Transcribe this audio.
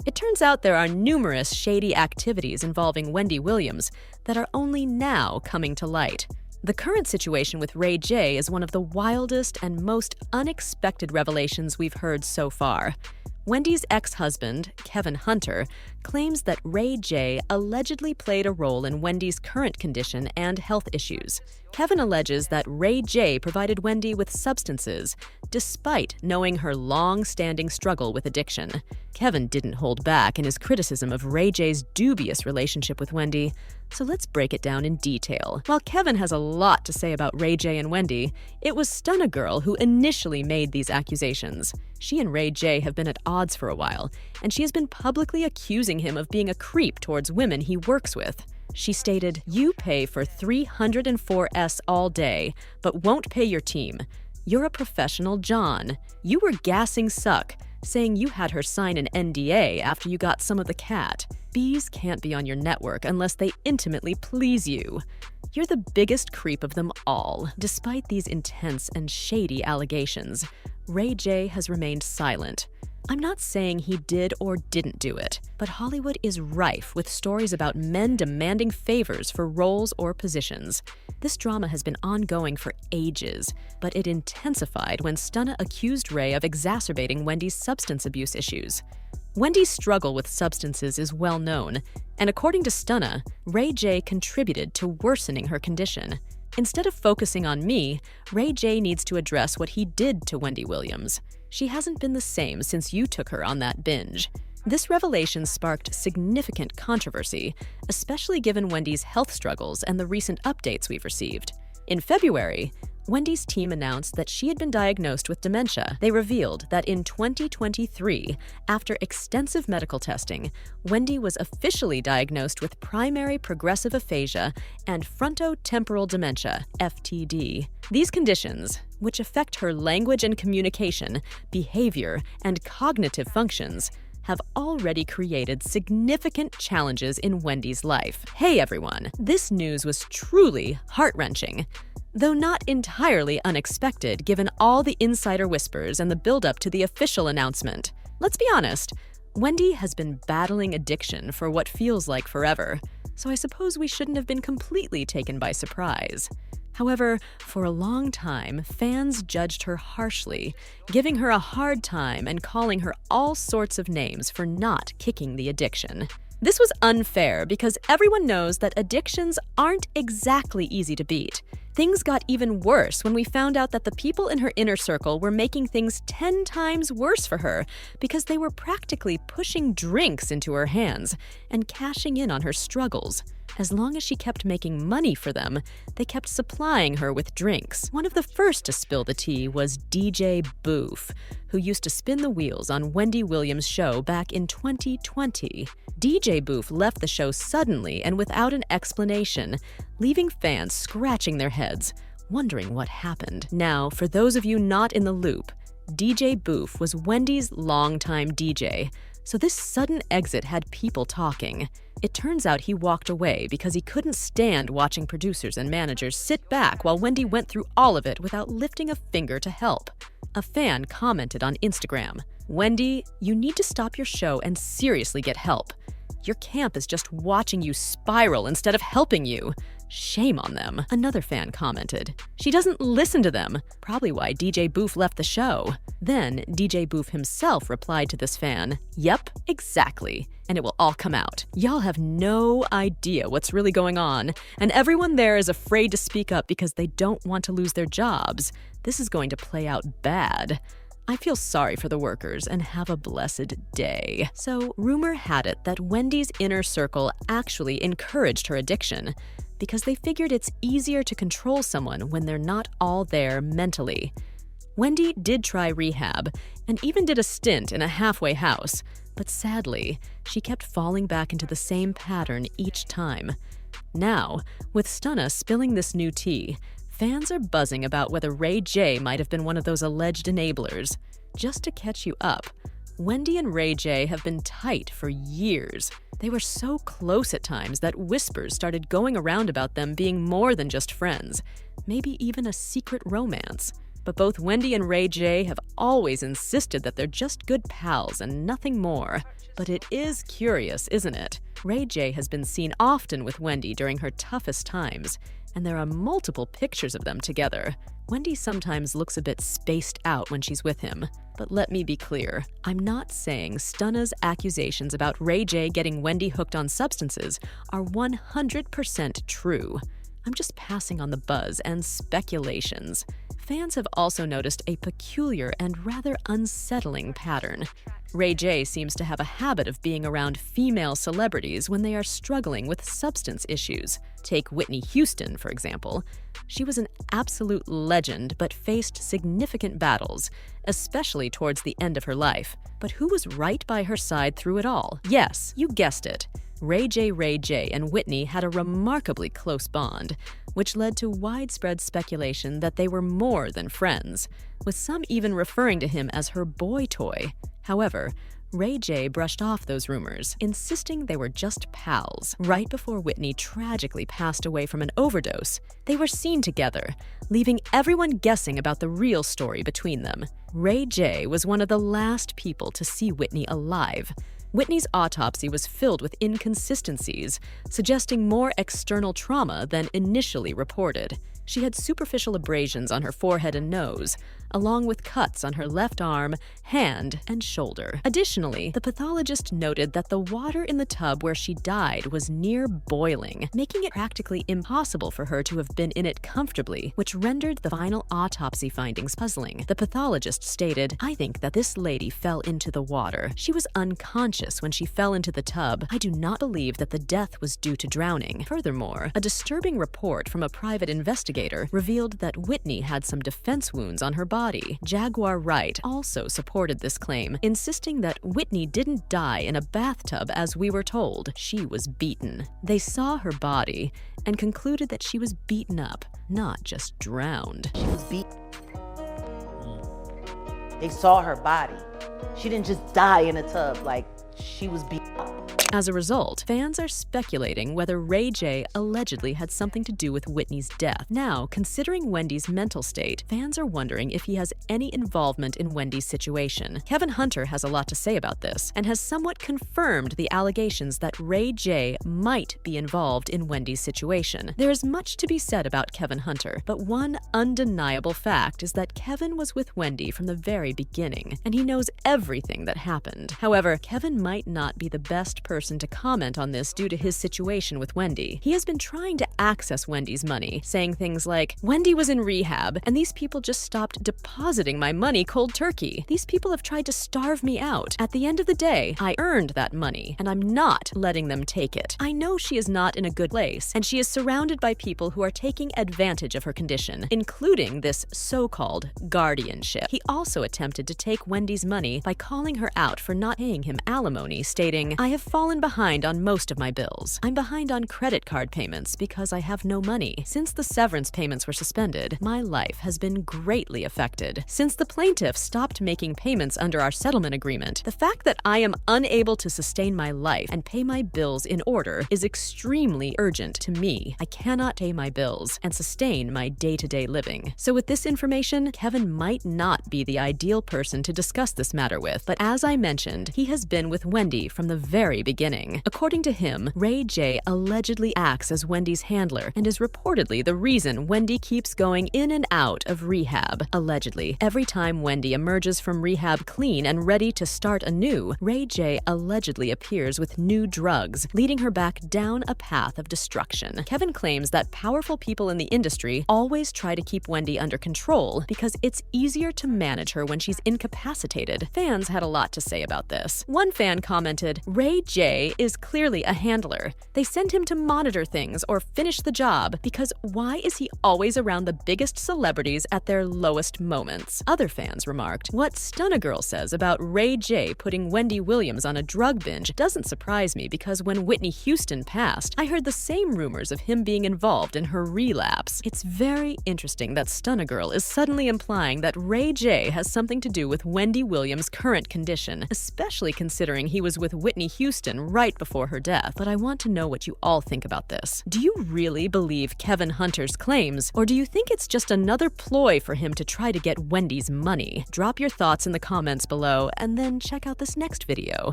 It turns out there are numerous shady activities involving Wendy Williams that are only now coming to light. The current situation with Ray J is one of the wildest and most unexpected revelations we've heard so far. Wendy's ex-husband, Kevin Hunter, claims that Ray J allegedly played a role in Wendy's current condition and health issues. Kevin alleges that Ray J provided Wendy with substances, despite knowing her long-standing struggle with addiction. Kevin didn't hold back in his criticism of Ray J's dubious relationship with Wendy, so let's break it down in detail. While Kevin has a lot to say about Ray J and Wendy, it was Stunna Girl who initially made these accusations. She and Ray J have been at odds for a while, and she has been publicly accusing him of being a creep towards women he works with. She stated, "You pay for 304S all day, but won't pay your team. You're a professional John. You were gassing Suck, saying you had her sign an NDA after you got some of the cat. Bees can't be on your network unless they intimately please you. You're the biggest creep of them all." Despite these intense and shady allegations, Ray J has remained silent. I'm not saying he did or didn't do it, but Hollywood is rife with stories about men demanding favors for roles or positions. This drama has been ongoing for ages, but it intensified when Stunna accused Ray of exacerbating Wendy's substance abuse issues. Wendy's struggle with substances is well known, and according to Stunna, Ray J contributed to worsening her condition. Instead of focusing on me, Ray J needs to address what he did to Wendy Williams. She hasn't been the same since you took her on that binge. This revelation sparked significant controversy, especially given Wendy's health struggles and the recent updates we've received. In February, Wendy's team announced that she had been diagnosed with dementia. They revealed that in 2023, after extensive medical testing, Wendy was officially diagnosed with primary progressive aphasia and frontotemporal dementia, FTD. These conditions, which affect her language and communication, behavior, and cognitive functions, have already created significant challenges in Wendy's life. Hey everyone, this news was truly heart-wrenching, though not entirely unexpected given all the insider whispers and the build-up to the official announcement. Let's be honest, Wendy has been battling addiction for what feels like forever, so I suppose we shouldn't have been completely taken by surprise. However, for a long time, fans judged her harshly, giving her a hard time and calling her all sorts of names for not kicking the addiction. This was unfair because everyone knows that addictions aren't exactly easy to beat. Things got even worse when we found out that the people in her inner circle were making things 10 times worse for her because they were practically pushing drinks into her hands and cashing in on her struggles. As long as she kept making money for them, they kept supplying her with drinks. One of the first to spill the tea was DJ Boof, who used to spin the wheels on Wendy Williams' show back in 2020. DJ Boof left the show suddenly and without an explanation, leaving fans scratching their heads, wondering what happened. Now, for those of you not in the loop, DJ Boof was Wendy's longtime DJ, so this sudden exit had people talking. It turns out he walked away because he couldn't stand watching producers and managers sit back while Wendy went through all of it without lifting a finger to help. A fan commented on Instagram, "Wendy, you need to stop your show and seriously get help. Your camp is just watching you spiral instead of helping you. Shame on them." Another fan commented, "She doesn't listen to them. Probably why DJ Boof left the show." Then DJ Boof himself replied to this fan, "Yep, exactly. And it will all come out. Y'all have no idea what's really going on, and everyone there is afraid to speak up because they don't want to lose their jobs. This is going to play out bad. I feel sorry for the workers and have a blessed day." So, rumor had it that Wendy's inner circle actually encouraged her addiction because they figured it's easier to control someone when they're not all there mentally. Wendy did try rehab and even did a stint in a halfway house, but sadly, she kept falling back into the same pattern each time. Now, with Stunna spilling this new tea, fans are buzzing about whether Ray J might have been one of those alleged enablers. Just to catch you up, Wendy and Ray J have been tight for years. They were so close at times that whispers started going around about them being more than just friends, maybe even a secret romance. But both Wendy and Ray J have always insisted that they're just good pals and nothing more. But it is curious, isn't it? Ray J has been seen often with Wendy during her toughest times, and there are multiple pictures of them together. Wendy sometimes looks a bit spaced out when she's with him. But let me be clear, I'm not saying Stunna's accusations about Ray J getting Wendy hooked on substances are 100% true. I'm just passing on the buzz and speculations. Fans have also noticed a peculiar and rather unsettling pattern. Ray J seems to have a habit of being around female celebrities when they are struggling with substance issues. Take Whitney Houston, for example. She was an absolute legend but faced significant battles, especially towards the end of her life. But who was right by her side through it all? Yes, you guessed it. Ray J and Whitney had a remarkably close bond, which led to widespread speculation that they were more than friends, with some even referring to him as her boy toy. However, Ray J brushed off those rumors, insisting they were just pals. Right before Whitney tragically passed away from an overdose, they were seen together, leaving everyone guessing about the real story between them. Ray J was one of the last people to see Whitney alive. Whitney's autopsy was filled with inconsistencies, suggesting more external trauma than initially reported. She had superficial abrasions on her forehead and nose, along with cuts on her left arm, hand, and shoulder. Additionally, the pathologist noted that the water in the tub where she died was near boiling, making it practically impossible for her to have been in it comfortably, which rendered the final autopsy findings puzzling. The pathologist stated, "I think that this lady fell into the water. She was unconscious when she fell into the tub. I do not believe that the death was due to drowning." Furthermore, a disturbing report from a private investigator revealed that Whitney had some defense wounds on her body. Jaguar Wright also supported this claim, insisting that Whitney didn't die in a bathtub as we were told. She was beaten. They saw her body and concluded that she was beaten up, not just drowned. She was beat. They saw her body. She didn't just die in a tub, like she was beat up. As a result, fans are speculating whether Ray J allegedly had something to do with Whitney's death. Now, considering Wendy's mental state, fans are wondering if he has any involvement in Wendy's situation. Kevin Hunter has a lot to say about this and has somewhat confirmed the allegations that Ray J might be involved in Wendy's situation. There is much to be said about Kevin Hunter, but one undeniable fact is that Kevin was with Wendy from the very beginning, and he knows everything that happened. However, Kevin might not be the best person to comment on this due to his situation with Wendy. He has been trying to access Wendy's money, saying things like, "Wendy was in rehab, and these people just stopped depositing my money cold turkey. These people have tried to starve me out. At the end of the day, I earned that money, and I'm not letting them take it. I know she is not in a good place, and she is surrounded by people who are taking advantage of her condition, including this so-called guardianship." He also attempted to take Wendy's money by calling her out for not paying him alimony, stating, "I have fallen behind on most of my bills. I'm behind on credit card payments because I have no money. Since the severance payments were suspended, my life has been greatly affected. Since the plaintiff stopped making payments under our settlement agreement, the fact that I am unable to sustain my life and pay my bills in order is extremely urgent to me. I cannot pay my bills and sustain my day-to-day living." So with this information, Kevin might not be the ideal person to discuss this matter with, but as I mentioned, he has been with Wendy from the very beginning. According to him, Ray J allegedly acts as Wendy's handler and is reportedly the reason Wendy keeps going in and out of rehab. Allegedly, every time Wendy emerges from rehab clean and ready to start anew, Ray J allegedly appears with new drugs, leading her back down a path of destruction. Kevin claims that powerful people in the industry always try to keep Wendy under control because it's easier to manage her when she's incapacitated. Fans had a lot to say about this. One fan commented, "Ray J is clearly a handler. They send him to monitor things or finish the job because why is he always around the biggest celebrities at their lowest moments?" Other fans remarked, "What Stunna Girl says about Ray J putting Wendy Williams on a drug binge doesn't surprise me because when Whitney Houston passed, I heard the same rumors of him being involved in her relapse." It's very interesting that Stunna Girl is suddenly implying that Ray J has something to do with Wendy Williams' current condition, especially considering claiming he was with Whitney Houston right before her death, but I want to know what you all think about this. Do you really believe Kevin Hunter's claims, or do you think it's just another ploy for him to try to get Wendy's money? Drop your thoughts in the comments below, and then check out this next video.